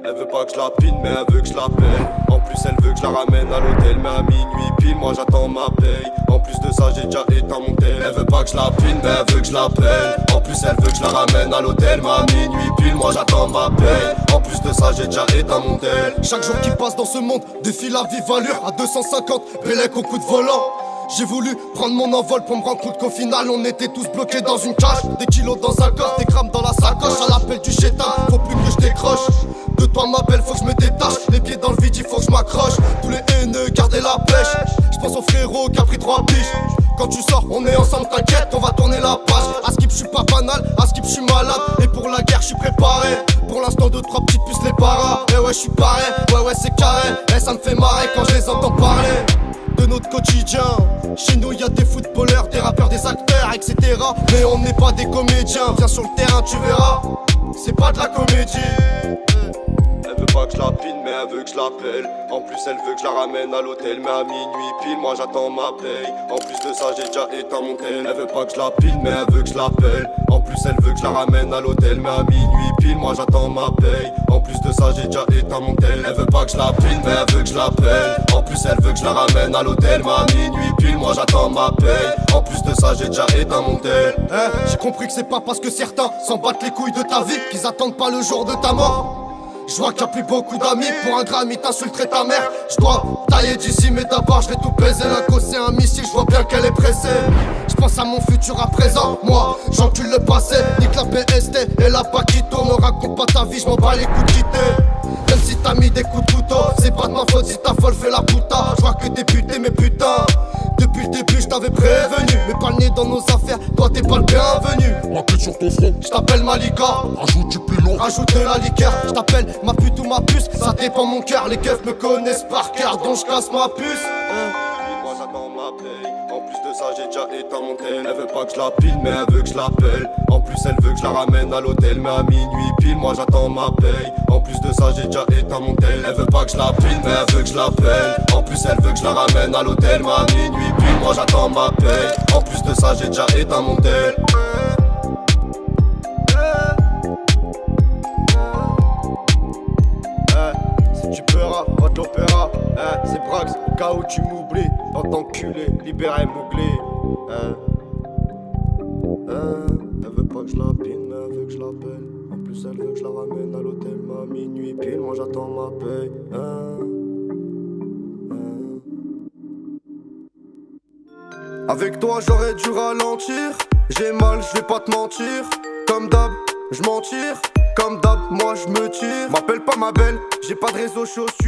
Elle veut pas que je la pine mais elle veut que je l'appelle. En plus elle veut que je la ramène à l'hôtel, mais à minuit pile moi j'attends ma paye. En plus de ça j'ai déjà éteint mon tel. Elle veut pas que je la pine mais elle veut que je l'appelle. En plus elle veut que je la ramène à l'hôtel, mais à minuit pile moi j'attends ma paye. En plus de ça j'ai déjà éteint mon tel. Chaque jour qui passe dans ce monde défile à vive allure à 250, Bélec au coup de volant. J'ai voulu prendre mon envol pour me rendre compte qu'au final on était tous bloqués dans une cage. Des kilos dans un coffre, des grammes dans la sacoche. À l'appel du chétan, faut plus que je décroche. De toi ma belle, faut que je me détache. Les pieds dans le vide, il faut que je m'accroche. Tous les haineux, gardez la pêche. J'pense au frérot qui a pris 3 piges. Quand tu sors, on est ensemble, t'inquiète, on va tourner la page. À skip, je suis pas banal, à skip, je suis malade. Et pour la guerre, je suis préparé. Pour l'instant, 2-3 petites puces les paras. Et ouais, je suis paré, ouais, c'est carré. Et ça me fait marrer quand je les entends parler de notre quotidien. Chez nous y'a des footballeurs, des rappeurs, des acteurs, etc. Mais on n'est pas des comédiens. Viens sur le terrain, tu verras, c'est pas de la comédie. Elle veut pas que je la pine mais elle veut que je l'appelle. En plus elle veut que je la ramène à l'hôtel, mais à minuit pile moi j'attends ma paye. En plus de ça j'ai déjà éteint mon tel. Elle veut pas que je la pine mais elle veut que je l'appelle. En plus elle veut que je la ramène à l'hôtel, mais à minuit pile moi j'attends ma paye. En plus de ça j'ai déjà éteint mon tel. Elle veut pas que je la pine mais elle veut que je l'appelle. En plus elle veut que je la ramène à l'hôtel, mais à minuit pile moi j'attends ma paye. En plus de ça j'ai déjà éteint mon tel. J'ai compris que c'est pas parce que certains s'en battent les couilles de ta vie qu'ils attendent pas le jour de ta mort. Je vois qu'il y a plus beaucoup d'amis. Pour un Grammy t'insulterais ta mère. Je dois tailler d'ici mais d'abord je vais tout baiser. La gosse c'est un missile, je vois bien qu'elle est pressée. Je pense à mon futur à présent. Moi j'encule le passé. Nique la PST et la Paquito. Ne raconte pas ta vie, je m'en bats les coups de quitter. Même si t'as mis des coups de couteau, c'est pas de ma faute si ta folle fait la puta. Je vois que t'es buté mais putain, depuis le début je t'avais prévenu. Mais pas le nez dans nos affaires, toi t'es pas le bienvenu. Ma pute sur ton front, Je t'appelle Malika, rajoute du pilon. rajoute de la liqueur. Je t'appelle ma pute ou ma puce, ça dépend mon cœur. Les keufs me connaissent par cœur, donc je casse ma puce. Moi j'attends ma paye. En plus de ça j'ai déjà éteint mon tel. Elle veut pas que je la pine mais elle veut que je l'appelle. En plus elle veut que je la ramène à l'hôtel, mais à minuit pile moi j'attends ma paye. En plus de ça j'ai déjà éteint mon tel. Elle veut pas que je la pine mais elle veut que je l'appelle. En plus elle veut que je la ramène à l'hôtel, mais à minuit pile moi j'attends ma paye. En plus de ça j'ai déjà éteint mon tel. Si tu peuras, va de l'opéra. C'est Brax, au cas où tu m'oublies. En tant qu'enculé, libéré, mouglé. Elle veut pas que je la pine mais elle veut que je l'appelle. En plus elle veut que je la ramène à l'hôtel, mais à minuit pile moi j'attends ma paye. Avec toi j'aurais dû ralentir. J'ai mal, je vais pas te mentir. Comme d'hab, je m'en tire. Comme d'hab, moi je me tire. M'appelle pas ma belle, j'ai pas de réseaux sociaux.